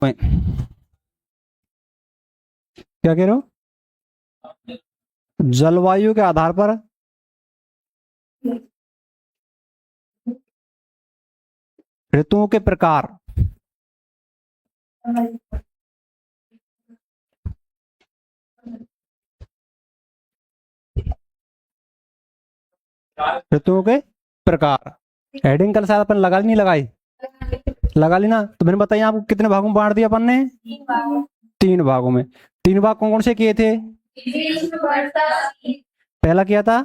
में क्या कह रहे हो? जलवायु के आधार पर ऋतुओं के प्रकार। ऋतुओं के प्रकार। हेडिंग कल शायद अपन लगा ली, नहीं लगाई? लगा ली ना? तो मैंने बताया आपको कितने भागों में बांट दिया अपन ने? 3 भागों में। 3 भाग कौन कौन से किए थे? पहला किया था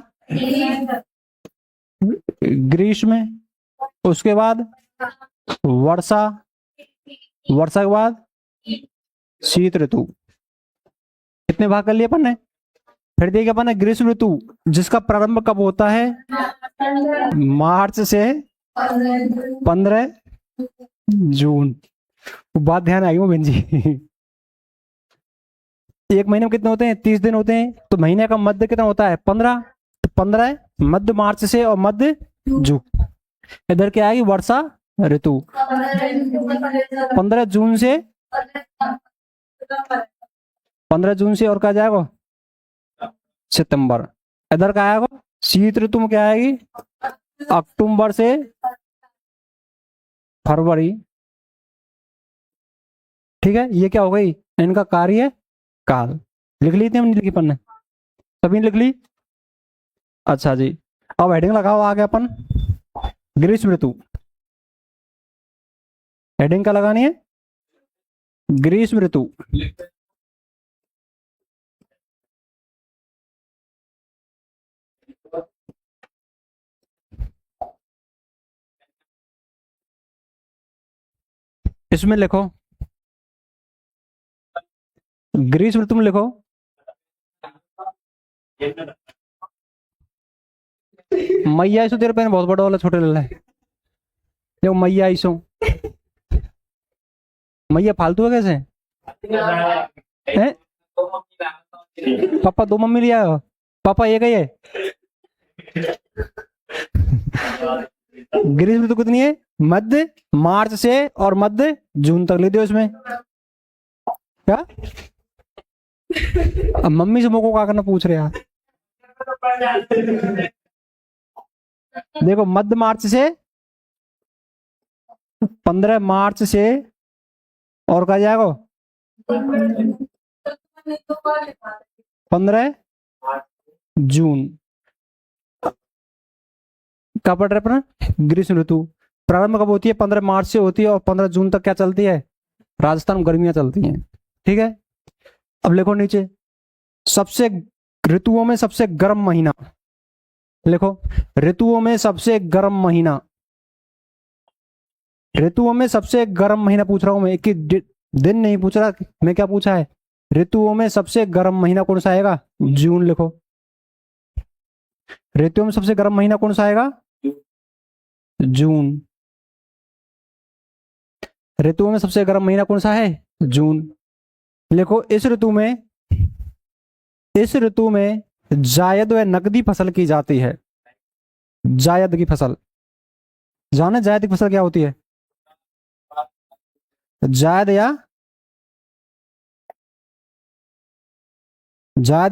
ग्रीष्म, उसके बाद वर्षा, वर्षा के बाद शीत ऋतु। कितने भाग कर लिए अपन ने? फिर देखिए अपन ने ग्रीष्म ऋतु जिसका प्रारंभ कब होता है? मार्च से 15 जून। बात ध्यान आई वो बहन जी। एक महीने में कितने होते हैं? 30 दिन होते हैं। तो महीने का मध्य कितना होता है? 15। तो 15 मध्य मार्च से और मध्य जून। इधर क्या आएगी? वर्षा ऋतु। 15 जून से, 15 जून से और क्या जाएगा? सितंबर। इधर क्या आएगा? शीत ऋतु में क्या आएगी? अक्टूबर से फरवरी। ठीक है, ये क्या हो गई? इनका कार्य काल। लिख ली थी हमने? लिखी पन्ने सभी लिख ली? अच्छा जी, अब हेडिंग लगाओ आगे अपन। ग्रीष्म ऋतु। हेडिंग क्या लगानी है? ग्रीष्म ऋतु। इसमें लिखो ग्रीष्म ऋतु में लिखो मैया आईसो। तेरे पेन बहुत बड़ा वाला, छोटे ले ले। जो मैया आईसो, मैया फालतू है कैसे? हैं? पापा 2 मम्मी लिया हो? पापा एक ही है? ग्रीष्म ऋतु कितनी है? मध्य मार्च से और मध्य जून तक ले दो इसमें। क्या? अब मम्मी से मोको क्या करना पूछ रहे यार? देखो मध्य मार्च से, 15 मार्च से और क्या जाएगा? 15 जून। क्या पढ़ रहे अपना? ग्रीष्म ऋतु प्रारंभ कब होती है? 15 मार्च से होती है और 15 जून तक क्या चलती है? राजस्थान में गर्मियां चलती हैं। ठीक है, अब लिखो नीचे सबसे ऋतुओं में सबसे गर्म महीना। लिखो ऋतुओं में सबसे गर्म महीना। ऋतुओं में सबसे गर्म महीना पूछ रहा हूं मैं, एक दिन नहीं पूछ रहा मैं। क्या पूछा है? ऋतुओं में सबसे गर्म महीना कौन सा आएगा? जून लिखो। ऋतुओं में सबसे गर्म महीना कौन सा आएगा? जून। ऋतुओं में सबसे गर्म महीना कौन सा है? जून। लिखो इस ऋतु में जायद व नकदी फसल की जाती है। जायद की फसल, जाने जायद की फसल क्या होती है? जायद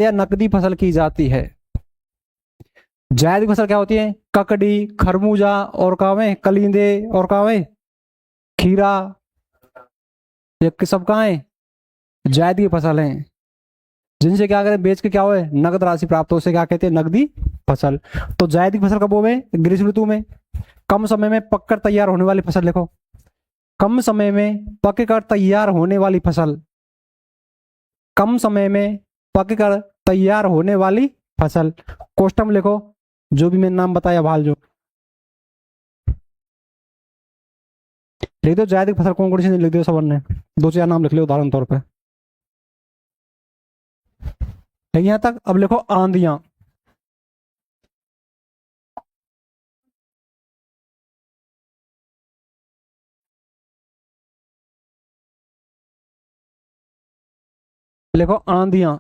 या नकदी फसल की जाती है। जायद की फसल क्या होती है? ककड़ी, खरबूजा और कावे, कलिंदे और कावे, खीरा, ये सब कहाँ है? जायद की फसल है, जिनसे क्या करें? बेच के क्या हो? नगद राशि प्राप्त हो, उसे क्या कहते हैं? नकदी फसल। तो जायद की फसल कब होवे? ग्रीष्म ऋतु में। कम समय में पककर तैयार होने वाली फसल लिखो। कम समय में पककर तैयार होने वाली फसल। कम समय में पककर तैयार होने वाली फसल। कोष्टक लिखो जो भी मैंने नाम बताया भाल जो। लिख दो जायद की फसल कौन कौन सी लिख दो सब ने। 2-4 नाम लिख लो उदाहरण तौर पे। यहां तक। अब लिखो आंधियां। लिखो आंधियां।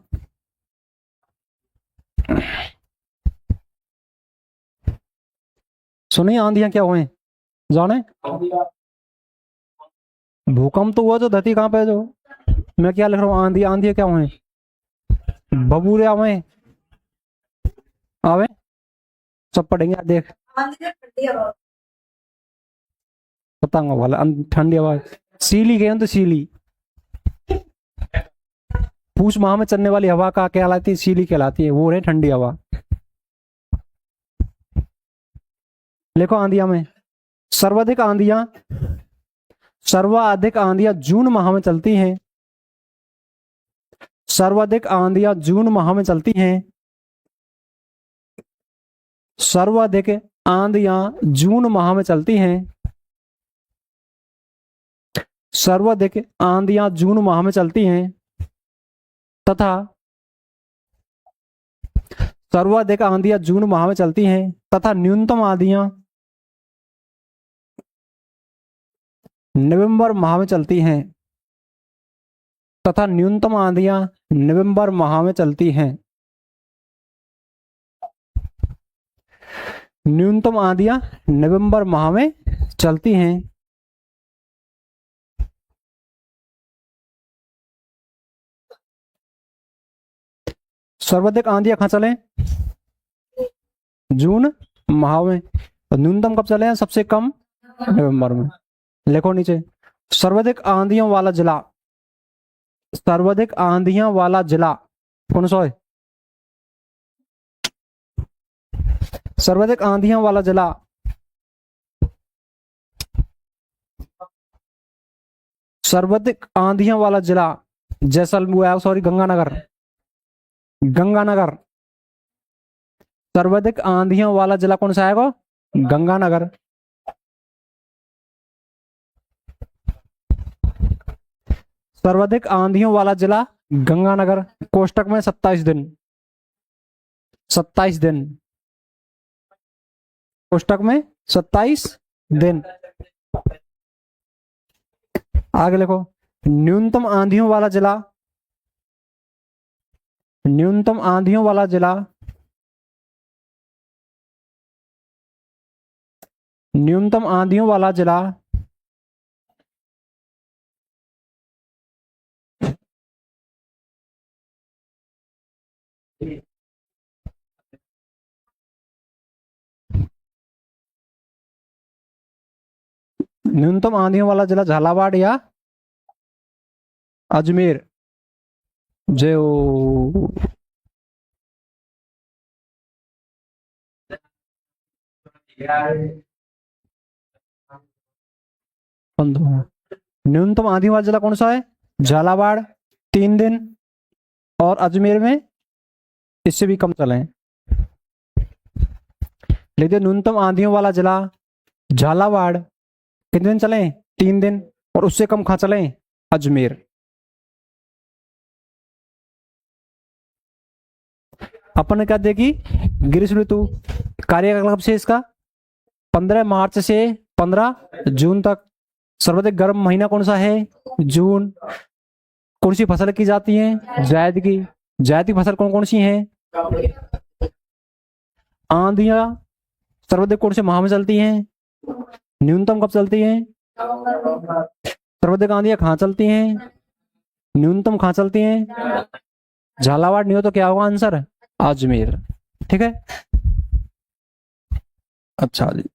सुनिए आंधियां क्या हुए जाने? भूकंप तो हुआ जो धरती कहाँ पे है जो। मैं क्या लिख रहा हूँ, आंधी, आंधी क्या हुए, बबूरे आवे आवे, सब पढ़ेंगे देख। पतंग वाला ठंडी हवा, सीली गए तो सीली, पूछ माह में चलने वाली हवा का क्या कहलाती है, सीली कहलाती है, वो है ठंडी हवा। लिखो आंधिया में, सर्वाधिक आंधियां, सर्वाधिक आंधियां जून माह में चलती हैं, सर्वाधिक आंधियां जून माह में चलती हैं, सर्वाधिक आंधियां जून माह में चलती हैं, सर्वाधिक आंधियां जून माह में चलती हैं, तथा सर्वाधिक आंधियां जून माह में चलती हैं, तथा न्यूनतम आंधियां नवंबर माह में चलती हैं, तथा न्यूनतम आंधियां नवंबर माह में चलती हैं, न्यूनतम आंधियां नवंबर माह में चलती हैं। सर्वाधिक आंधियां कहाँ चले, जून माह में, और न्यूनतम कब चले हैं, सबसे कम नवंबर में। लिखो नीचे, सर्वाधिक आंधियों वाला जिला, सर्वाधिक आंधियों वाला जिला कौन सा है, सर्वाधिक आंधियों वाला जिला, सर्वाधिक आंधियों वाला जिला जैसलमेर, सॉरी गंगानगर, गंगानगर। सर्वाधिक आंधियों वाला जिला कौन सा आएगा, गंगानगर। सर्वाधिक आंधियों वाला जिला गंगानगर, कोष्टक में 27 दिन, 27 दिन, कोष्टक में 27 दिन। आगे लिखो, न्यूनतम आंधियों वाला जिला, न्यूनतम आंधियों वाला जिला, न्यूनतम आंधियों वाला जिला न्यूनतम आंधियों वाला जिला झालावाड़ या अजमेर। जो न्यूनतम आंधी वाला जिला कौन सा है, झालावाड़ 3 दिन, और अजमेर में इससे भी कम चले। लेकिन न्यूनतम आंधियों वाला जिला झालावाड़ कितने दिन चले, 3 दिन, और उससे कम कहां चले, अजमेर। अपन ने क्या देखी, ग्रीष्म ऋतु, कार्यकाल से इसका 15 मार्च से 15 जून तक। सर्वाधिक गर्म महीना कौन सा है, जून। कौन सी फसल की जाती है, जायद की। जायद की फसल कौन कौन सी है, आंधियां सर्वाधिक कौन से माह में चलती हैं, न्यूनतम कब चलती हैं, सर्वाधिक आंधियां कहाँ चलती हैं, न्यूनतम कहाँ चलती हैं। झालावाड़ नहीं हो तो क्या होगा आंसर, अजमेर। ठीक है, अच्छा जी।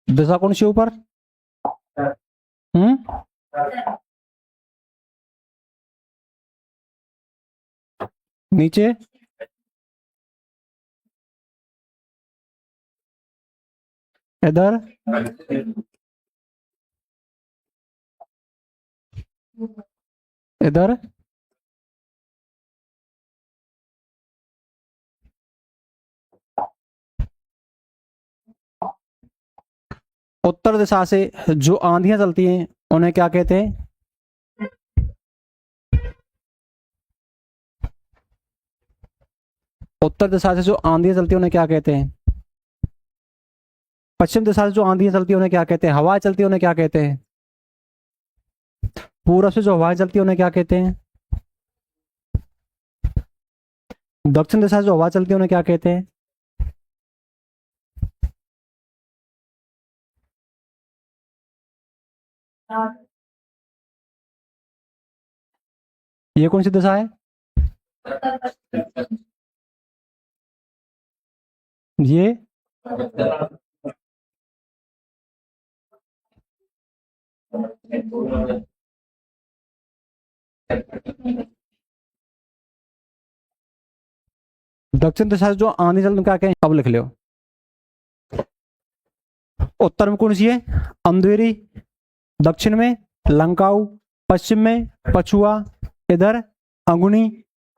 दिशा कौन सी ऊपर, हम्म, नीचे, इधर, इधर, उत्तर दिशा से जो आंधियां चलती हैं उन्हें क्या कहते हैं, उत्तर दिशा से जो आंधियां चलती है उन्हें क्या कहते हैं? पश्चिम दिशा से जो आंधियां चलती है उन्हें क्या कहते हैं? हवाएं चलती है उन्हें क्या कहते हैं? पूरब से जो हवाएं चलती है उन्हें क्या कहते हैं? दक्षिण दिशा से जो हवा चलती है उन्हें क्या कहते हैं? ये कौन सी दिशा है? ये दक्षिण दिशा से जो आंधी चलती है क्या कहें? अब लिख लो। उत्तर में कौन सी है? अंधेरी। दक्षिण में लंकाऊ। पश्चिम में पछुआ। इधर अग्नि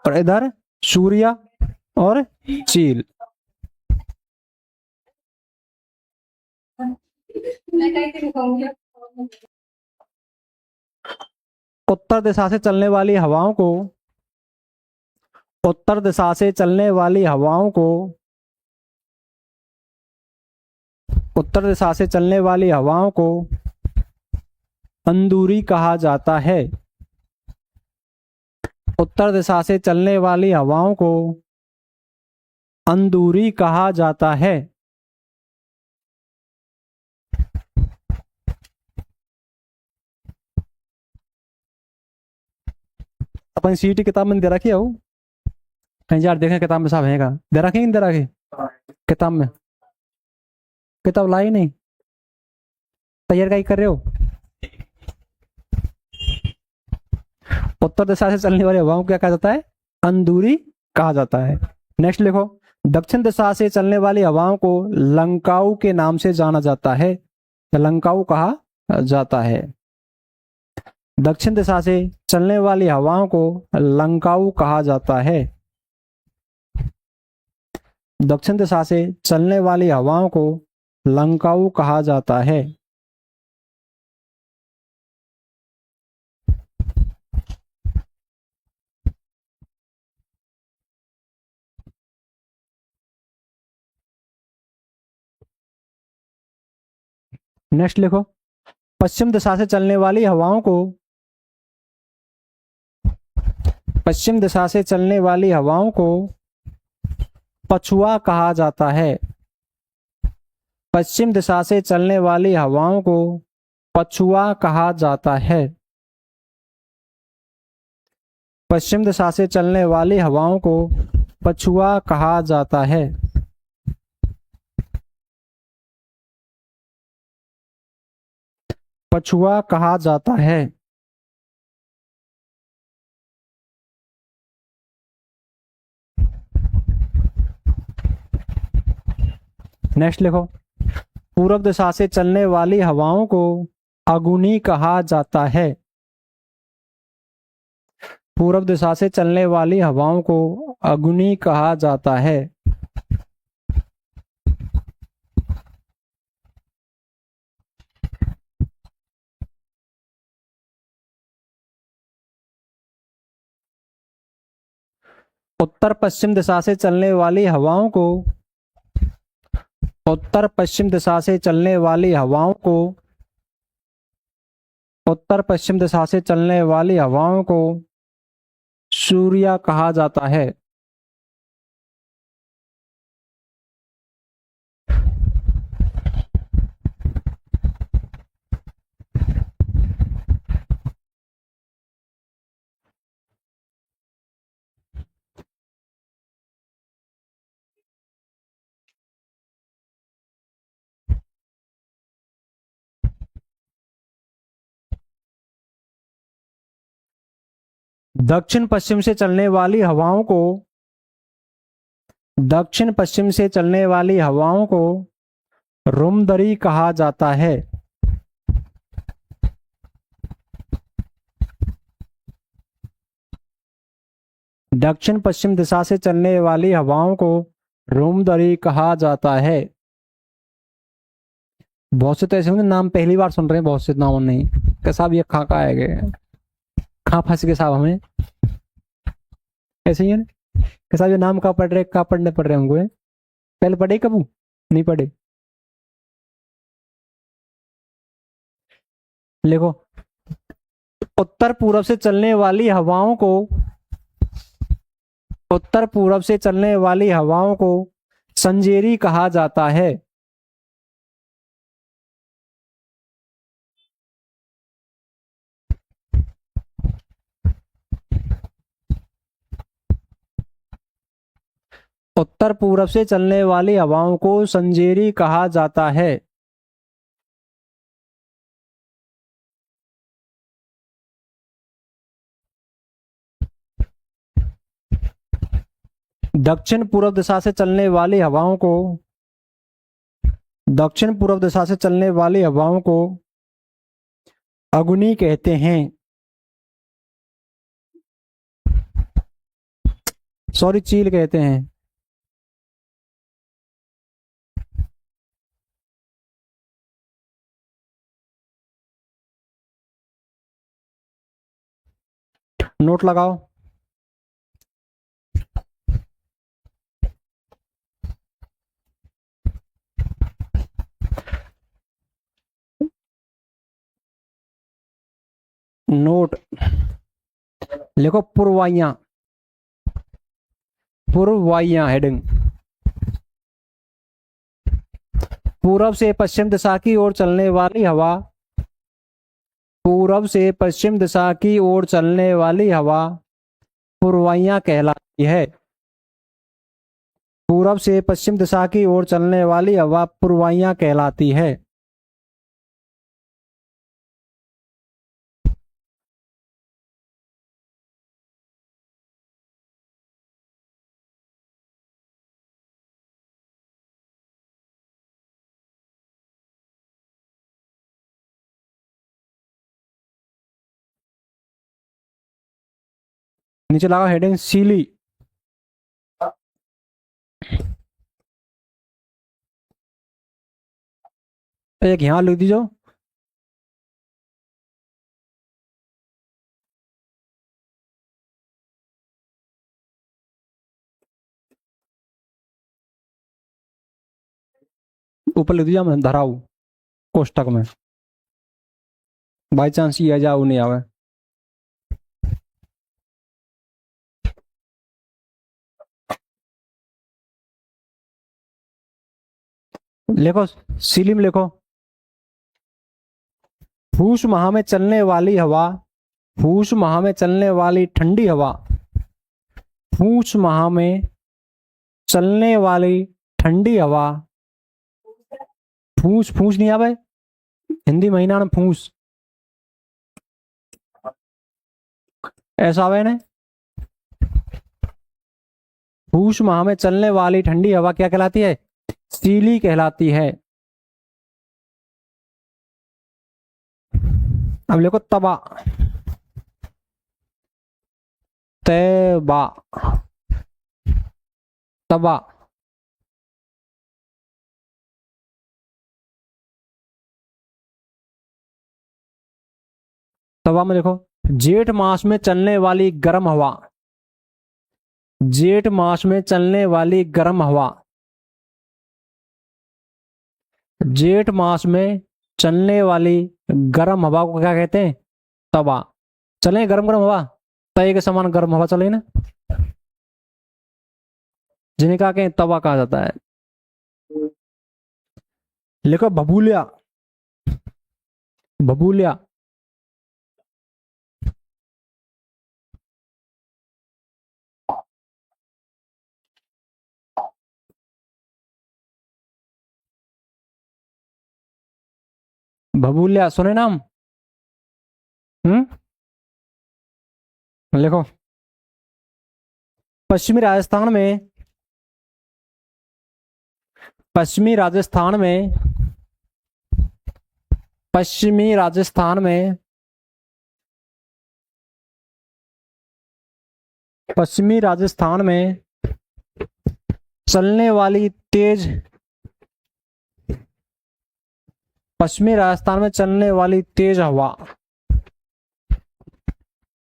और इधर सूर्य और चील। उत्तर दिशा से चलने वाली हवाओं को उत्तर दिशा से चलने वाली हवाओं को उत्तर दिशा से चलने वाली हवाओं को अंदूरी कहा जाता है। उत्तर दिशा से चलने वाली हवाओं को अंदूरी कहा जाता है। अपन सीटी किताब में दे रखी है वो कहीं यार देखें किताब में साहब है दे रखी नहीं दे रखी किताब में? किताब लाई नहीं? तैयार का कर रहे हो? उत्तर दिशा से चलने वाली हवाओं को क्या कहा जाता है? अंदूरी कहा जाता है। नेक्स्ट लिखो। दक्षिण दिशा से चलने वाली हवाओं को लंकाऊ के नाम से जाना जाता है। लंकाऊ कहा जाता है। दक्षिण दिशा से चलने वाली हवाओं को लंकाऊ कहा जाता है। दक्षिण दिशा से चलने वाली हवाओं को लंकाऊ कहा जाता है। नेक्स्ट लिखो। पश्चिम दिशा से चलने वाली हवाओं को पश्चिम दिशा से चलने वाली हवाओं को पछुआ कहा जाता है। पश्चिम दिशा से चलने वाली हवाओं को पछुआ कहा जाता है। पश्चिम दिशा से चलने वाली हवाओं को पछुआ कहा जाता है। पछुआ कहा जाता है। नेक्स्ट लिखो। पूर्व दिशा से चलने वाली हवाओं को अग्नि कहा जाता है। पूर्व दिशा से चलने वाली हवाओं को अग्नि कहा जाता है। उत्तर पश्चिम दिशा से चलने वाली हवाओं को उत्तर पश्चिम दिशा से चलने वाली हवाओं को उत्तर पश्चिम दिशा से चलने वाली हवाओं को सूर्य कहा जाता है। दक्षिण पश्चिम से चलने वाली हवाओं को दक्षिण पश्चिम से चलने वाली हवाओं को रुमदरी कहा जाता है। दक्षिण पश्चिम दिशा से चलने वाली हवाओं को रुमदरी कहा जाता है। बहुत से तो ऐसे नाम पहली बार सुन रहे हैं, बहुत से नामों नहीं कि साहब ये कहाँ का है, कहाँ फंस गए साहब हमें, ऐसे ही है ना? कैसा जो नाम कहाँ पढ़ रहे, कहाँ पढ़ने पड़ रहे हमको है? पहले पढ़े कबू नहीं पढ़े? देखो, उत्तर पूर्व से चलने वाली हवाओं को, उत्तर पूर्व से चलने वाली हवाओं को संजेरी कहा जाता है। उत्तर पूर्व से चलने वाली हवाओं को संजेरी कहा जाता है। दक्षिण पूर्व दिशा से चलने वाली हवाओं को, दक्षिण पूर्व दिशा से चलने वाली हवाओं को अग्नि कहते हैं। सॉरी, चील कहते हैं। नोट लगाओ। नोट लिखो, पूर्वाइयां, पूर्वाइयां हेडिंग। पूरब से पश्चिम दिशा की ओर चलने वाली हवा, पूरब से पश्चिम दिशा की ओर चलने वाली हवा पूर्वाइयां कहलाती है। पूरब से पश्चिम दिशा की ओर चलने वाली हवा पूर्वाइयां कहलाती है। नीचे लगाओ हेडिंग सीली। एक यहां लिख दीजिए। ऊपर लिख दीजिए, मैं धराऊ कोष्टक में, बाई चांस ये जाओ नहीं आवे। लिखो, सीली में लिखो, पूष माह में चलने वाली हवा, पूष माह में चलने वाली ठंडी हवा, पूष माह में चलने वाली ठंडी हवा, फूस फूस नहीं आवे हिंदी महीना में, फूस ऐसा आवे ने। पूष माह में चलने वाली ठंडी हवा क्या कहलाती है? सीली कहलाती है। अब लिखो तबा, तैबा, तबा। तबा में देखो, जेठ मास में चलने वाली गर्म हवा, जेठ मास में चलने वाली गर्म हवा, जेठ मास में चलने वाली गर्म हवा को क्या कहते हैं? तवा। चले गर्म गर्म हवा, तय के समान गर्म हवा चले ना, जिन्हें कहा कहें तवा कहा जाता है। लिखो भभूलिया, भभूलिया। भभूलिया सुने नाम? लिखो, पश्चिमी राजस्थान में, पश्चिमी राजस्थान में, पश्चिमी राजस्थान में, पश्चिमी राजस्थान में चलने वाली तेज, पश्चिमी राजस्थान में चलने वाली तेज हवा।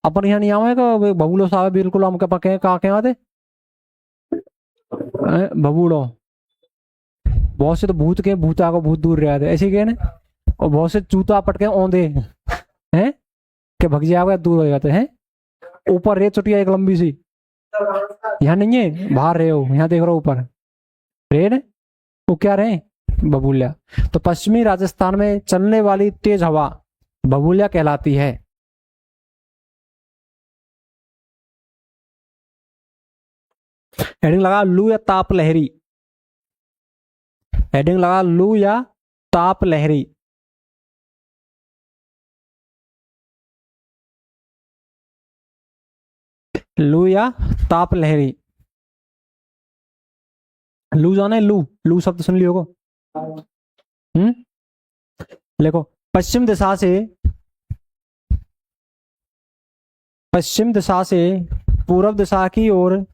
अपन यहाँ नहीं आवे का बबूलो साहब, बिल्कुल हम पके कहा के आते बबूड़ो। बहुत से तो भूत के भूता को भूत दूर रहा थे ऐसे कहे ना। और बहुत से चूता पटके औंधे हैं कि भग जाएगा दूर हो जाते हैं। ऊपर रे चुटिया एक लंबी सी, यहाँ नहीं है, बाहर रहे हो, यहाँ देख रहे हो ऊपर रेड, वो क्या रहे, बबूलिया। तो पश्चिमी राजस्थान में चलने वाली तेज हवा बबूलिया कहलाती है। हेडिंग लगा लू या ताप लहरी। हेडिंग लगा लू या ताप लहरी। लू या ताप लहरी। लू जाने, लू लू शब्द सुन लियो को। देखो, पश्चिम दिशा से, पश्चिम दिशा से पूर्व दिशा की ओर,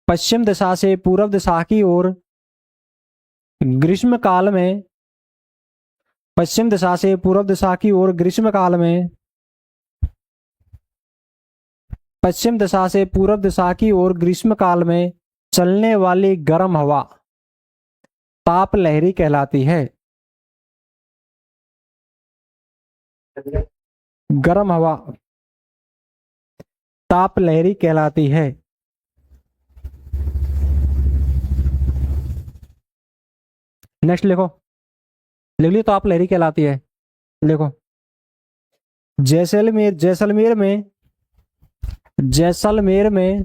पश्चिम दिशा से पूर्व दिशा की ओर ग्रीष्म काल में, पश्चिम दिशा से पूर्व दिशा की ओर ग्रीष्म काल में, पश्चिम दिशा से पूर्व दिशा की ओर ग्रीष्म काल में चलने वाली गर्म हवा ताप लहरी कहलाती है। गर्म हवा ताप लहरी कहलाती है। नेक्स्ट लिखो, लिख लियो, ताप लहरी कहलाती है। देखो, जैसलमेर, जैसलमेर में, जैसलमेर में,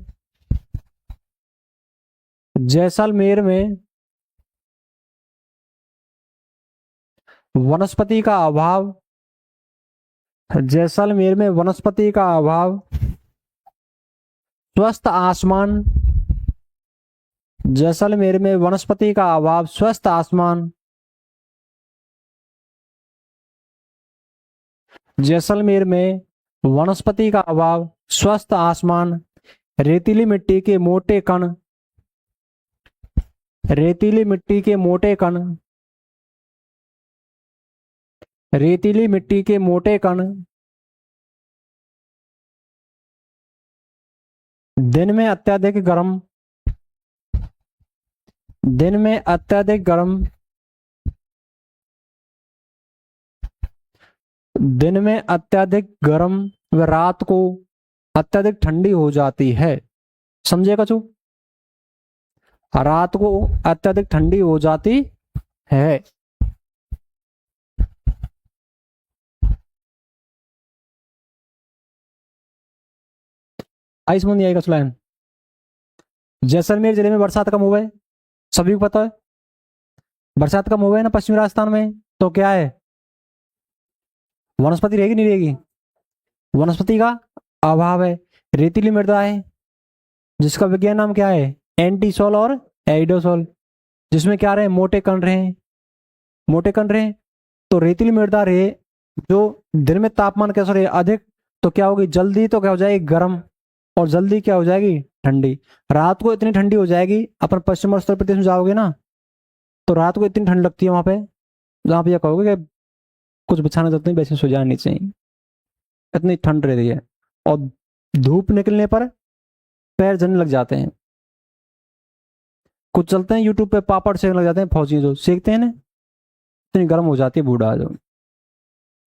जैसलमेर में वनस्पति का अभाव, जैसलमेर में वनस्पति का अभाव, स्वस्थ आसमान, जैसलमेर में वनस्पति का अभाव, स्वस्थ आसमान, जैसलमेर में वनस्पति का अभाव, स्वस्थ आसमान, रेतीली मिट्टी के मोटे कण, रेतीली मिट्टी के मोटे कण, रेतीली मिट्टी के मोटे कण, दिन में अत्यधिक गर्म, दिन में अत्यधिक गर्म, दिन में अत्यधिक गर्म व रात को अत्यधिक ठंडी हो जाती है। समझे कछु? रात को अत्यधिक ठंडी हो जाती है। आई समझ नहीं आएगा सुलाइन। जैसलमेर जिले में बरसात कम हुआ है, सभी को पता है बरसात कम हुआ है ना पश्चिमी राजस्थान में, तो क्या है, वनस्पति रहेगी नहीं रहेगी, वनस्पति का अभाव है। रेतीली मृदा है जिसका विज्ञान नाम क्या है, एंटीसोल और एइडोसोल, जिसमें क्या रहे, मोटे कण रहे, मोटे कण रहे। तो रेतीली मृदा रहे जो दिन में तापमान कैसा रहे, अधिक, तो क्या होगी, जल्दी तो क्या हो जाएगी, गर्म, और जल्दी क्या हो जाएगी, ठंडी। रात को इतनी ठंडी हो जाएगी, अपन पश्चिम और उत्तर प्रदेश में जाओगे ना तो रात को इतनी ठंड लगती है वहां पे, जहां पे यह कहोगे कि कुछ बिछाना जरूरत नहीं, वैसे सो जाना नहीं चाहिए, इतनी ठंड रहती है। और धूप निकलने पर पैर जलने लग जाते हैं। कुछ चलते हैं यूट्यूब पे, पापड़ सेकने लग जाते हैं, फौजी जो सेकते हैं ना, इतनी गर्म हो जाती है बूढ़ा जो।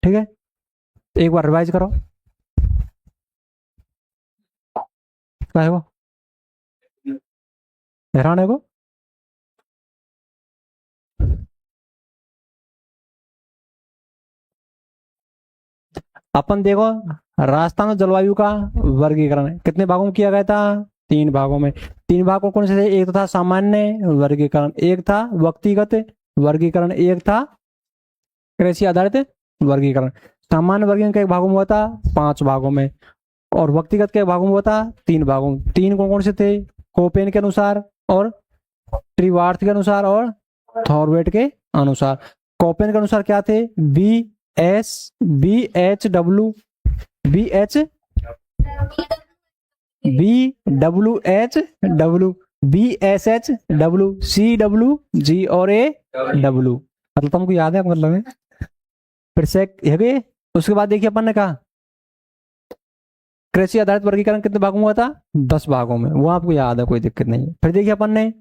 ठीक है, एक बार रिवाइज करो। क्या है वो, हैरान है वो। अपन देखो, राजस्थान में जलवायु का वर्गीकरण कितने भागों में किया गया था, 3 भागों में। 3 भागों कौन से थे, एक तो था सामान्य वर्गीकरण, एक था व्यक्तिगत वर्गीकरण, एक था कृषि आधारित वर्गीकरण। सामान्य वर्गीकरण के भागों में हुआ था 5 भागों में, और व्यक्तिगत के भागों में हुआ था 3 भागों में। 3 कौन कौन से थे, कोपेन के अनुसार और ट्रिवार्थ के अनुसार और थॉरवेट के अनुसार। कोपेन के अनुसार क्या थे, BH BWHW, BSHW, CWG और AW। मतलब तुमको याद है, मतलब है फिर से है। उसके बाद देखिए अपन ने कहा कृषि आधारित वर्गीकरण कितने भागों में हुआ था? 10 भागों में, वो आपको याद है, कोई दिक्कत नहीं है। फिर देखिए अपन ने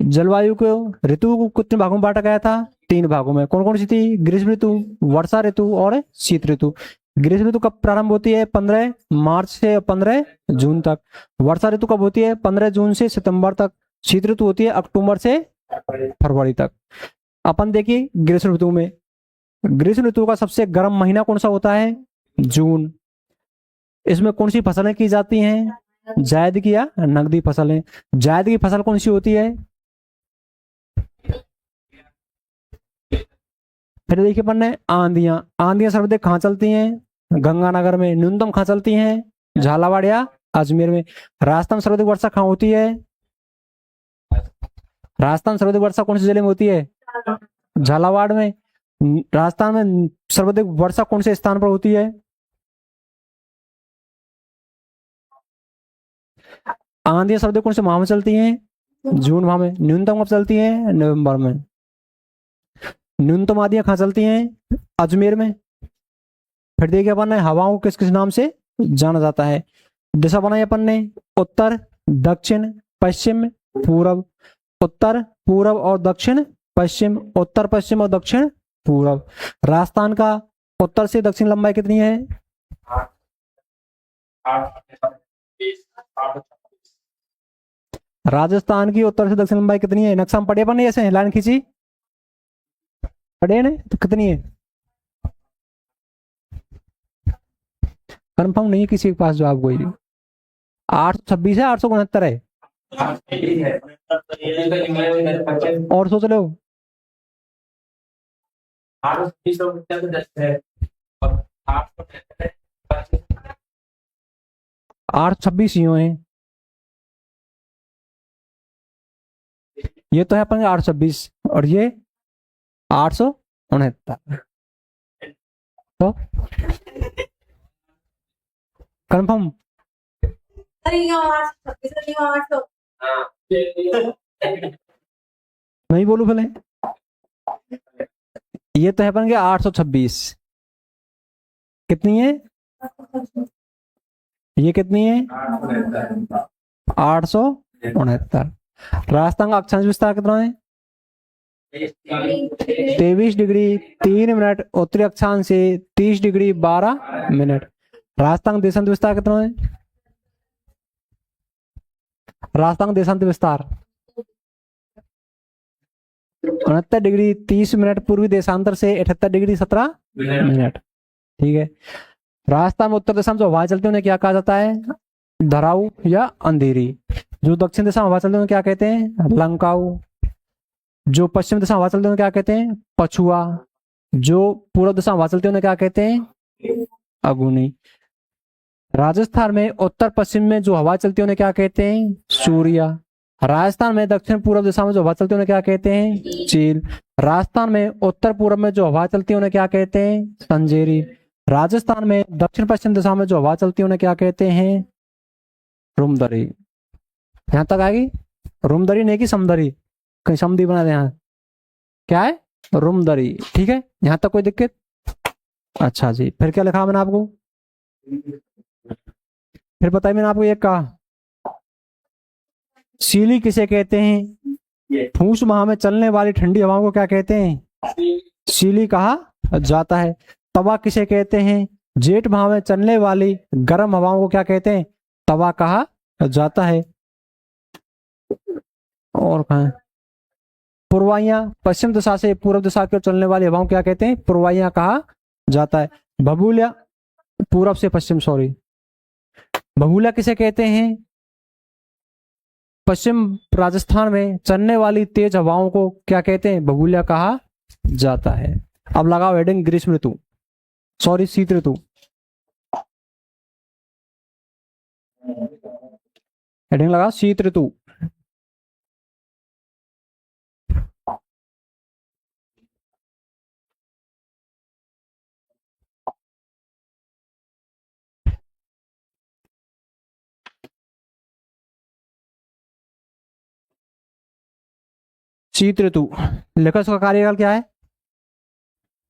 जलवायु को, ऋतु को कितने भागों में बांटा गया था? 3 भागों में। कौन कौन सी थी? ग्रीष्म ऋतु, वर्षा ऋतु और शीत ऋतु। ग्रीष्म ऋतु कब प्रारंभ होती है? 15 मार्च से 15 जून तक। वर्षा ऋतु कब होती है? 15 जून से सितंबर तक। शीत ऋतु होती है अक्टूबर से फरवरी तक। अपन देखिए ग्रीष्म ऋतु में, ग्रीष्म ऋतु का सबसे गर्म महीना कौन सा होता है? जून। इसमें कौन सी फसलें की जाती हैं? जायद की या नकदी फसलें। जायद की फसल कौन सी होती है? फिर देखिए अपन ने आंधियां, आंधियां सर्वाधिक कहाँ चलती हैं? गंगानगर में। न्यूनतम कहाँ चलती हैं? झालावाड़ या अजमेर में। राजस्थान में सर्वाधिक वर्षा कहाँ होती है? राजस्थान सर्वाधिक वर्षा कौन से जिले में होती है? झालावाड़ में। राजस्थान में सर्वाधिक वर्षा कौन से स्थान पर होती है? आंधियां सर्वाधिक कौन से माह में चलती हैं? जून माह में। न्यूनतम कब चलती है? नवंबर में। न्यूनतम आंधियां कहाँ चलती हैं? अजमेर में। फिर देखिए अपन ने हवाओं को किस किस नाम से जाना जाता है? दिशा बनाई अपन ने, उत्तर, दक्षिण, पश्चिम, पूरब। उत्तर, पूरब और दक्षिण, पश्चिम। उत्तर, पश्चिम और दक्षिण, पूरब। राजस्थान का उत्तर से दक्षिण लंबाई कितनी है? राजस्थान की उत्तर से दक्षिण लंबाई कितनी है? नक्शा में पढ़े अपन ने, ऐसे लाइन खींची पढ़े ने, तो कितनी है? कंफर्म नहीं है किसी के पास जवाब कोई? 826 है, 869 है? और सोच लो। 826 यूं है, ये तो है अपन 826 और ये 869। तो कंफर्म? नहीं बोलू पहले, ये तो है अपन के 826। कितनी है? ये कितनी है? 869। राजस्थान का अक्षांश विस्तार कितना है? 23 डिग्री 3 मिनट उत्तरी अक्षांश से 30 डिग्री 12 मिनट। राजस्थान का देशांत विस्तार कितना है? राजस्थान का देशांत विस्तार 69 डिग्री 30 मिनट पूर्वी देशांतर से 78 डिग्री 17 मिनट। ठीक है। राजस्थान में उत्तर दिशा में जो हवा चलती है उन्हें क्या कहा जाता है? धराऊ या अंधेरी। जो दक्षिण दिशा में हवा चलती है उन्हें क्या कहते हैं? लंकाऊ। जो पश्चिम दिशा में हवा चलती है उन्हें क्या कहते हैं? पछुआ। जो पूर्व दिशा में हवा चलती है उन्हें क्या कहते हैं? अगुनी। राजस्थान में उत्तर पश्चिम में जो हवा चलती है उन्हें क्या कहते हैं? सूर्या। राजस्थान में दक्षिण पूर्व दिशा में जो हवा चलती है उन्हें क्या कहते हैं? चील। राजस्थान में उत्तर पूर्व में जो हवा चलती है उन्हें क्या कहते हैं? संजेरी। राजस्थान में दक्षिण पश्चिम दिशा में जो हवा चलती है उन्हें क्या कहते हैं? रुमदरी। यहां तक आएगी? रुमदरी नहीं कि समदरी, कहीं समदी बना दे। यहाँ क्या है? रुमदरी। ठीक है, यहां तक कोई दिक्कत? अच्छा जी, फिर क्या लिखा मैंने आपको? फिर बताइए मैंने आपको ये कहा, सीली किसे कहते हैं? फूस माह में चलने वाली ठंडी हवाओं को क्या कहते हैं? सीली कहा जाता है। तवा किसे कहते हैं? जेठ माह में चलने वाली गर्म हवाओं को क्या कहते हैं? तवा कहा जाता है। और कहा पुरवाइयां, पश्चिम दिशा से पूर्व दिशा की ओर चलने वाली हवाओं क्या कहते हैं? पुरवाइयां कहा जाता है। भभूलिया, पूर्व से पश्चिम, सॉरी, भभूलिया किसे कहते हैं? पश्चिम राजस्थान में चलने वाली तेज हवाओं को क्या कहते हैं? भभूलिया कहा जाता है। अब लगाओ हेडिंग ग्रीष्म ऋतु, सॉरी शीत ऋतु। हेडिंग लगाओ शीत ऋतु। शीत ऋतु लेखक का कार्यकाल क्या है?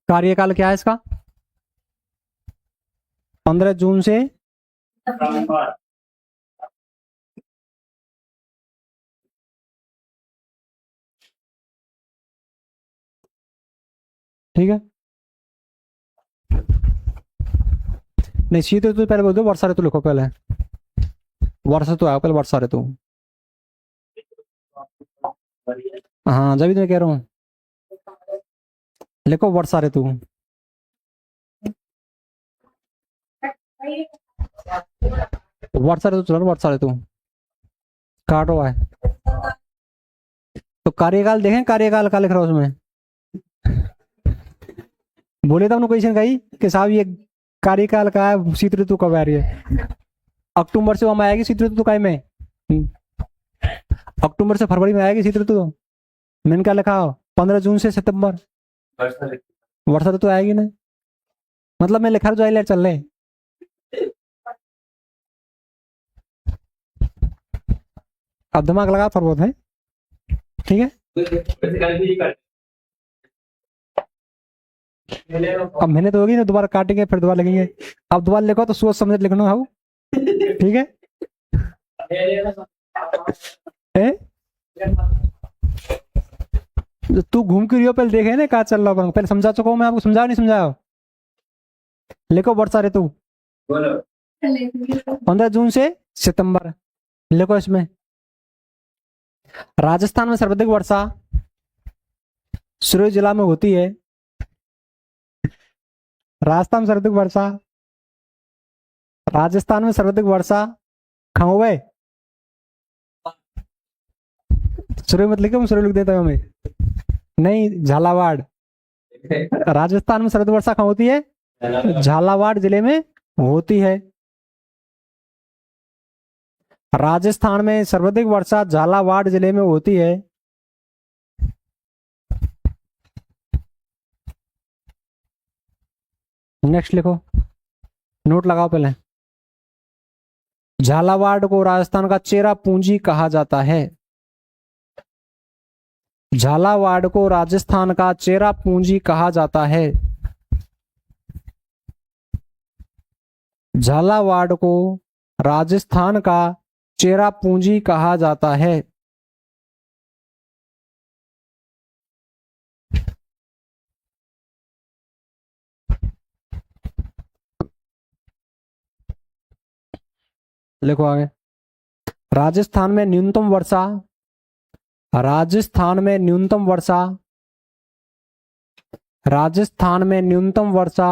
कार्यकाल क्या है इसका? 15 जून से ठीक है, नहीं शीत ऋतु पहले बोल दो, वर्षा ऋतु लिखो पहले। वर्षा ऋतु आओ पहले, वर्षा ऋतु। हाँ जब भी तो मैं कह रहा हूँ, लिखो वर्षा ऋतु। वर्षा ऋतु चलो, वर्षा ऋतु काटो है। तो कार्यकाल देखें, कार्यकाल का लिख रहा हूं उसमें। बोले तो क्वेश्चन कही कि साहब ये कार्यकाल का है, शीत ऋतु कब आ रही है? अक्टूबर से हम आएगी शीत ऋतु तो कई में, अक्टूबर से फरवरी में आएगी शीत ऋतु। तो मैंने क्या लिखा, 15 जून से सितंबर वर्षा ऋतु आएगी ना, मतलब मैं लिखा जो आई चल रहे। अब दिमाग लगा थोड़ा बहुत है, ठीक है। अब मेहनत होगी ना, दोबारा काटेंगे फिर दोबारा लिखेंगे। अब दोबारा लिखो तो सोच समझ लिखना हो, ठीक है। तू घूम के रियो पहले देखे ना कहा चल रहा हूँ, पहले समझा चुका हूँ मैं आपको, समझाया नहीं समझाया? लिखो वर्षा ऋतु 15 जून से सितंबर, लिखो इसमें। राजस्थान में सर्वाधिक वर्षा सिरोही जिला में होती है। राजस्थान में सर्वाधिक वर्षा, राजस्थान में सर्वाधिक वर्षा कहाँ हुआ है? सिरोही मत लिखो, सिरोही लिख देता हूँ मैं, नहीं झालावाड़। राजस्थान में सर्वाधिक वर्षा कहाँ होती है? झालावाड़ जिले में होती है। राजस्थान में सर्वाधिक वर्षा झालावाड़ जिले में होती है। नेक्स्ट लिखो, नोट लगाओ पहले। झालावाड़ को राजस्थान का चेरा पूंजी कहा जाता है। झालावाड़ को राजस्थान का चेरा पूंजी कहा जाता है। झालावाड़ को राजस्थान का चेरा पूंजी कहा जाता है। लिखो आगे। राजस्थान में न्यूनतम वर्षा, राजस्थान में न्यूनतम वर्षा, राजस्थान में न्यूनतम वर्षा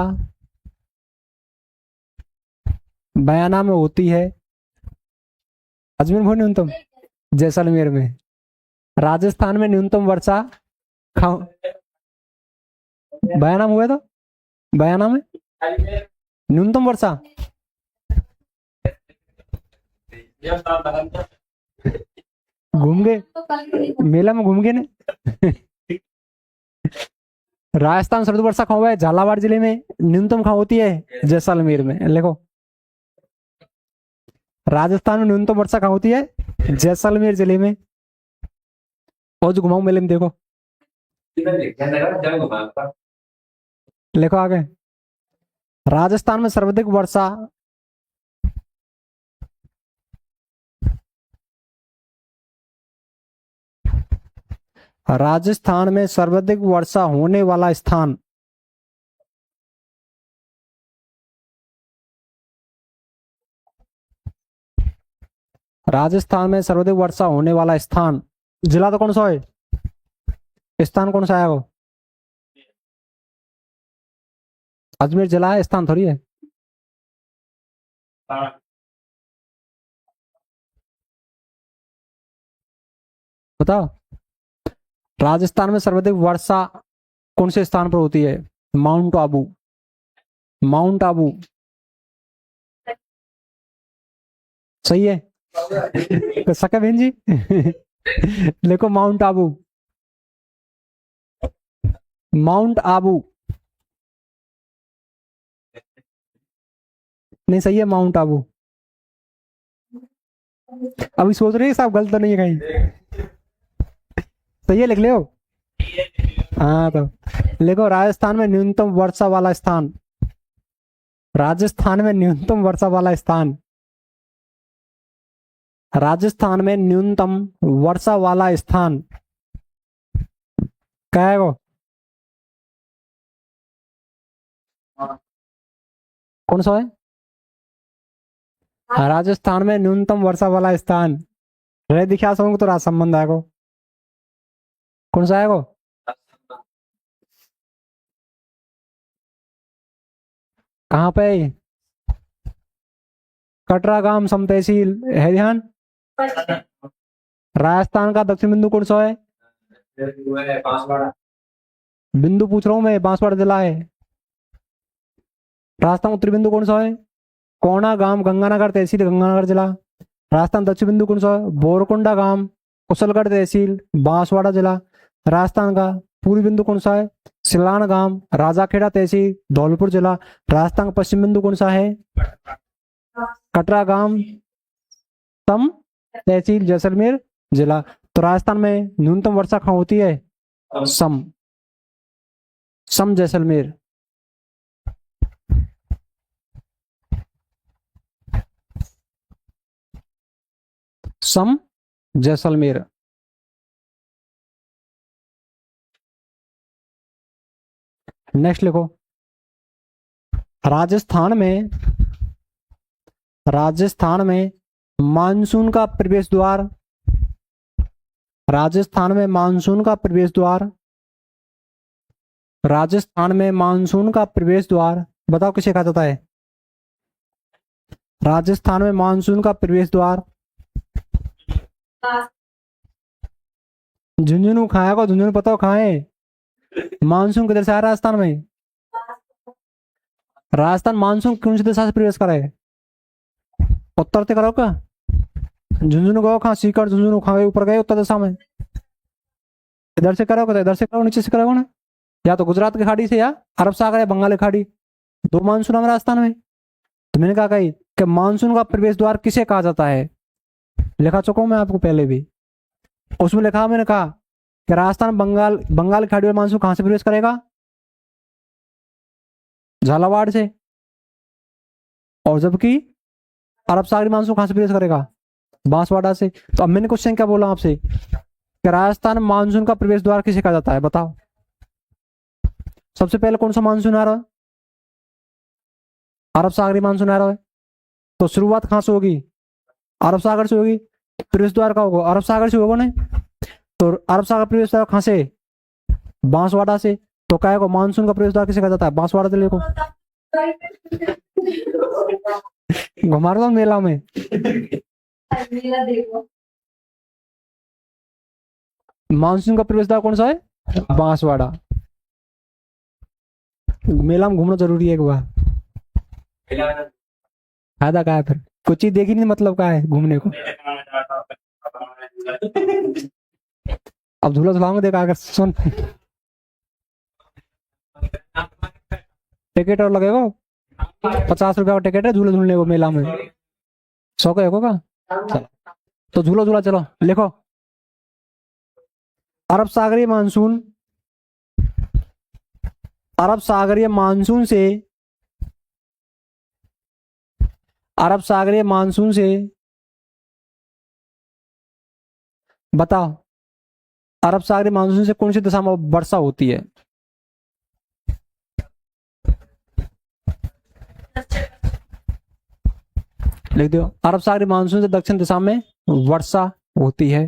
बयाना में होती है। अजमेर में न्यूनतम, जैसलमेर में। राजस्थान में न्यूनतम वर्षा बयाना में हुआ, तो बयाना में न्यूनतम वर्षा। घूम गए मेला में, घूम गए ना। राजस्थान सर्वाधिक वर्षा कहाँ हुआ है? झालावाड़ जिले में। न्यूनतम कहाँ होती है? जैसलमेर में। लिखो, राजस्थान में न्यूनतम वर्षा कहाँ होती है? जैसलमेर जिले में। और जो घुमाऊ मेले में देखो। लिखो आगे। राजस्थान में सर्वाधिक वर्षा, राजस्थान में सर्वाधिक वर्षा होने वाला स्थान, राजस्थान में सर्वाधिक वर्षा होने वाला स्थान, जिला तो कौन सा है? स्थान कौन सा है वो? अजमेर जिला है, स्थान थोड़ी है। बताओ, राजस्थान में सर्वाधिक वर्षा कौन से स्थान पर होती है? माउंट आबू, माउंट आबू सही है। तो सका बहन जी। देखो माउंट आबू, माउंट आबू नहीं सही है, माउंट आबू। अभी सोच रहे हैं साहब गलत तो नहीं है कहीं? सही है, लिख ले। हाँ तो लिखो, राजस्थान में न्यूनतम वर्षा वाला स्थान, राजस्थान में न्यूनतम वर्षा वाला स्थान राजस्थान में न्यूनतम वर्षा वाला स्थान क्या है वो? कौन सा है? राजस्थान में न्यूनतम वर्षा वाला स्थान रे दिखा सकूंगा तो राज संबंध आएगा। कौन सा आएगा? कहाँ पे? कटरा गांव सम तहसील है ध्यान। राजस्थान का दक्षिण बिंदु कौन सा है? बिंदु पूछ रहा हूँ मैं, बांसवाड़ा जिला है। राजस्थान उत्तरी बिंदु कौन सा है? कोना गांव गंगानगर तहसील गंगानगर जिला। राजस्थान दक्षिण बिंदु कौन सा है? बोरकुंडा गांव कुशलगढ़ तहसील बांसवाड़ा जिला। राजस्थान का पूर्वी बिंदु कौन सा है? सिलान गांव राजाखेड़ा तहसील धौलपुर जिला। राजस्थान का पश्चिम बिंदु कौन सा है? कटरा गांव तम तहसील जैसलमेर जिला। तो राजस्थान में न्यूनतम वर्षा कहाँ होती है? सम सम जैसलमेर। सम जैसलमेर। नेक्स्ट लिखो। राजस्थान में मानसून का प्रवेश द्वार। राजस्थान में मानसून का प्रवेश द्वार। राजस्थान में मानसून का प्रवेश द्वार बताओ किसे कहा जाता है? राजस्थान में मानसून का प्रवेश द्वार झुंझुनू खाया को झुंझुनू पता हो कहाँ है? मानसून किधर से आया राजस्थान में? राजस्थान मानसून कौन सी दिशा से प्रवेश करा है? उत्तर से करो क्या? झुंझुनू गो कहाँ? सीकर झुंझुनू खा गए ऊपर गए उत्तर दिशा में। इधर से करो इधर से करो नीचे से करो ना। या तो गुजरात की खाड़ी से या अरब सागर या बंगाल की खाड़ी, दो मानसून है राजस्थान में। तो मैंने कहा कि मानसून का प्रवेश द्वार किसे कहा जाता है? लिखा चुका हूं मैं आपको पहले भी। उसमें लिखा मैंने कहा कि राजस्थान बंगाल की खाड़ी में मानसून कहां से प्रवेश करेगा? झालावाड़ से। और जबकि अरब सागरी मानसून कहां से प्रवेश करेगा? बांसवाड़ा से। तो अब मैंने क्वेश्चन क्या बोला आपसे कि राजस्थान मानसून का प्रवेश द्वार किसे कहा जाता है बताओ। सबसे पहले कौन सा मानसून आ रहा है? अरब सागरी मानसून आ रहा है। तो शुरुआत कहां से होगी? अरब सागर से होगी। प्रवेश द्वार का होगा अरब सागर से होगा ना। तो अरब सागर प्रवेश द्वार कहां से? बांसवाड़ा से। तो क्या को मानसून का प्रवेश द्वार किसे कहा जाता है? बांसवाड़ा जिले को। घुमा रहा मेला में। मानसून का प्रवेश द्वार कौन सा है? बांसवाड़ा। मेला में घूमना जरूरी है एक बार। फायदा क्या है फिर? कुछ चीज देखी नहीं मतलब क्या है घूमने को। अब झूला झुलाऊंगा देखा अगर सुन। टिकट और लगेगा 50 रुपया का टिकट है झूला झूलने को मेला में। 100 का होगा। तो झूला झूला चलो लिखो। अरब सागरीय मानसून अरब सागरीय मानसून से अरब सागरीय मानसून से बताओ अरब सागरीय मानसून से कौन सी दिशा में वर्षा होती है? लिख दो। अरब सागरीय मानसून से दक्षिण दिशा में वर्षा होती है।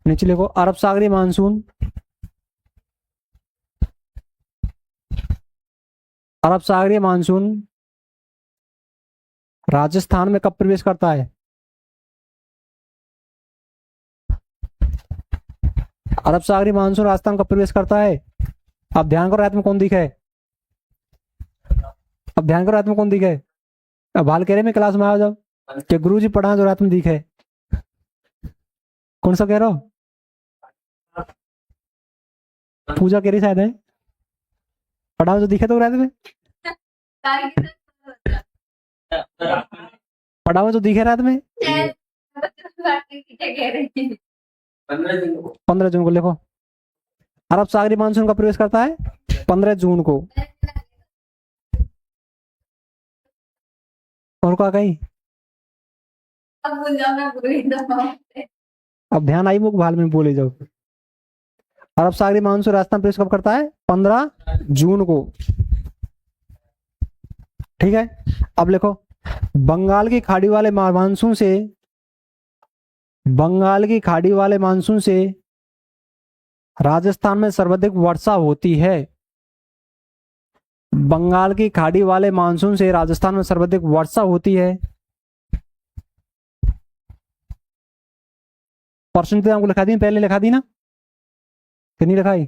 नीचे लिखो अरब सागरीय मानसून अरब सागरीय मानसून राजस्थान में कब प्रवेश करता है? अरब सागरीय मानसून राजस्थान कब प्रवेश करता है? अब ध्यान करो रात में कौन दिखे? अब ध्यान करो रात में कौन दिखे? अब हाल कह रहे मैं क्लास में आ जाओ कि गुरु जी पढ़ा जो रात में दिखे। कौन सा कह रहे हो? पूजा कह रही शायद है। पढ़ा जो दिखे तो रात में पढ़ा हुआ जो दिखे रात में 15 जून को लिखो। अरब सागरी मानसून का प्रवेश करता है 15 जून को। और क्या कहीं अब ध्यान आई मुख भाल में बोले जाओ। अरब सागरी मानसून राजस्थान प्रवेश कब करता है? 15 जून को। ठीक है, अब लिखो बंगाल की खाड़ी वाले मानसून से, बंगाल की खाड़ी वाले मानसून से राजस्थान में सर्वाधिक वर्षा होती है। बंगाल की खाड़ी वाले मानसून से राजस्थान में सर्वाधिक वर्षा होती है। परसेंटेज आपको लिखा दी, पहले लिखा दी ना कि नहीं लिखाई?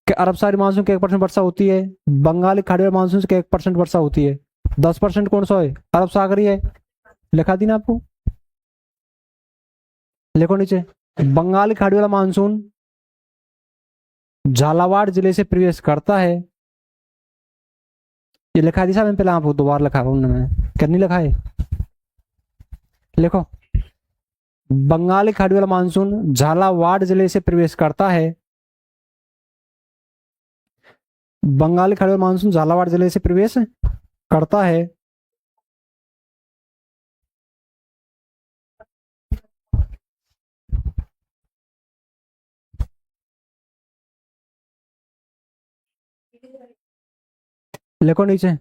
कि अरब सागरी मानसून के 1% वर्षा होती है, बंगाल की खाड़ी वाले मानसून से 1% वर्षा होती है। 10% कौन सा है? अरब सागरी है, लिखा दी ना आपको। लिखो नीचे, बंगाल की खाड़ी वाला मानसून झालावाड़ जिले से प्रवेश करता है। ये लिखा दी साहब, पहले आपको दोबारा लिखा हूं मैं, क्या नहीं लिखा है? लिखो बंगाल की खाड़ी वाला मानसून झालावाड़ जिले से प्रवेश करता है। बंगाल की खाड़ी वाला मानसून झालावाड़ जिले से प्रवेश करता है। लिखो नीचे,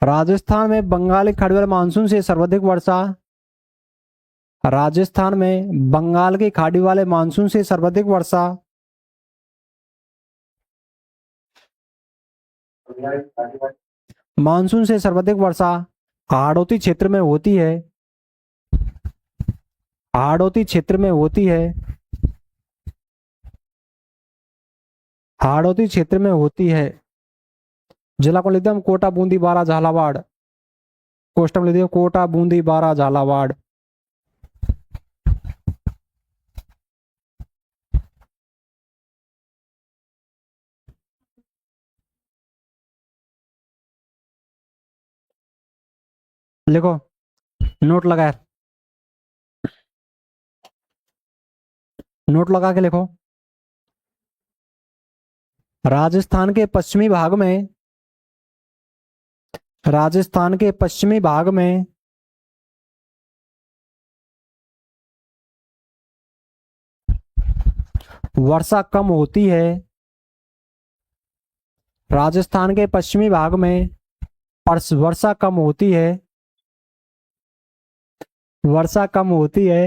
राजस्थान में बंगाल की खाड़ी वाले मानसून से सर्वाधिक वर्षा, राजस्थान में बंगाल की खाड़ी वाले मानसून से सर्वाधिक वर्षा मानसून से सर्वाधिक वर्षा हाड़ौती क्षेत्र में होती है। हाड़ौती क्षेत्र में होती है। हाड़ौती क्षेत्र में होती है। जिला को लिख दिया कोटा, बूंदी, बारा, झालावाड़। कोष्टक लिख दिया कोटा, बूंदी, बारा, झालावाड़। लिखो, नोट लगाए, नोट लगा के लिखो, राजस्थान के पश्चिमी भाग में, राजस्थान के पश्चिमी भाग में वर्षा कम होती है। राजस्थान के पश्चिमी भाग में वर्षा कम होती है। वर्षा कम होती है।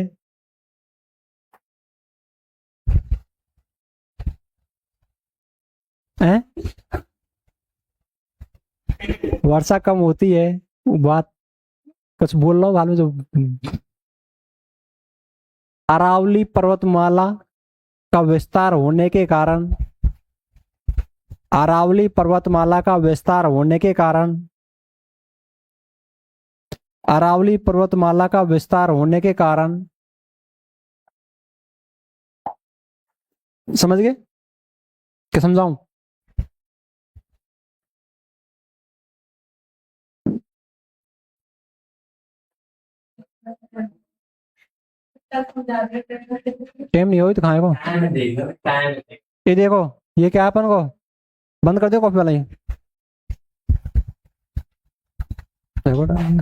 हैं? वर्षा कम होती है, बात कुछ बोल रहा हूँ हाल में जो। अरावली पर्वतमाला का विस्तार होने के कारण, अरावली पर्वतमाला का विस्तार होने के कारण, अरावली पर्वतमाला का विस्तार होने के कारण, समझ गए? क्या समझाऊं? टाइम नहीं हो तो खाए को। ये देखो, ये क्या है अपन को बंद कर दो कॉफी वाला। ये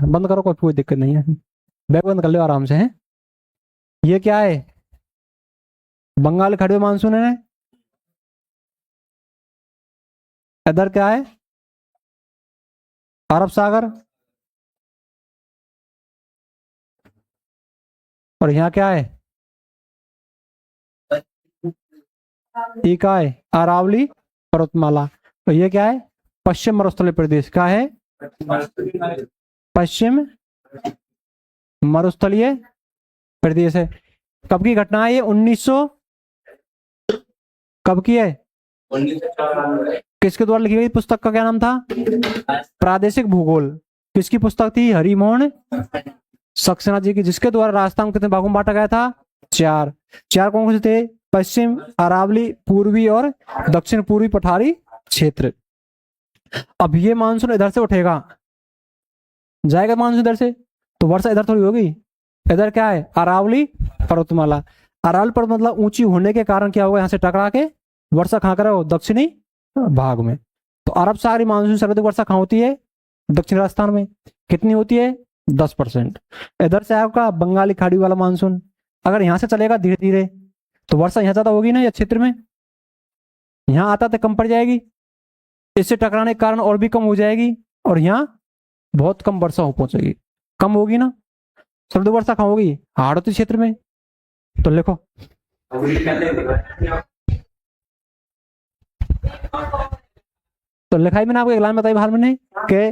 बंद करो कॉफी, कोई दिक्कत नहीं है, बैग बंद कर लो आराम से। है ये क्या है? बंगाल खड़े मानसून है। इधर क्या है? अरब सागर। और यहाँ क्या है? ये क्या है? अरावली पर्वतमाला। और ये क्या है? पश्चिम मरुस्थलीय प्रदेश। क्या है? पश्चिम मरुस्थलीय प्रदेश है। कब की घटना है ये? 1900। कब की है? 1994। किसके द्वारा लिखी गई पुस्तक का क्या नाम था? प्रादेशिक भूगोल। किसकी पुस्तक थी? हरिमोहन सक्सेना जी की, जिसके द्वारा राजस्थान को कितने भागों में बांटा गया था? 4। 4 कौन से थे? पश्चिम, अरावली, पूर्वी और दक्षिण पूर्वी पठारी क्षेत्र। अब ये मानसून इधर से उठेगा, जाएगा मानसून इधर से, तो वर्षा इधर थोड़ी होगी। इधर क्या है? अरावली पर्वतमाला। अरावली पर्वत मतलब ऊंची होने के कारण क्या होगा, यहाँ से टकरा के वर्षा कहाँ करे हो, दक्षिणी भाग में। तो अरब सागरीय मानसून सर्वाधिक वर्षा कहाँ होती है, दक्षिण राजस्थान में। कितनी होती है, 10%। इधर से आपका बंगाली खाड़ी वाला मानसून अगर यहाँ से चलेगा धीरे धीरे तो वर्षा यहाँ ज्यादा होगी ना, या क्षेत्र में यहाँ आता तो कम पड़ जाएगी, इससे टकराने के कारण और भी कम हो जाएगी, और यहाँ बहुत कम वर्षा हो पहुंचेगी, कम होगी ना। सर्वाधिक वर्षा कहाँ होगी, हाड़ौती क्षेत्र में। तो लिखो तो लिखाई मैंने आपको एक लाइन बताई बाहर मैंने कि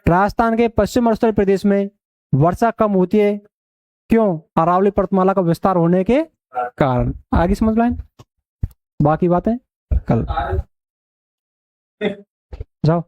राजस्थान के पश्चिम और उत्तर प्रदेश में वर्षा कम होती है, क्यों, अरावली पर्वतमाला का विस्तार होने के कारण। आगे समझ लाइन, बाकी बातें कल जाओ।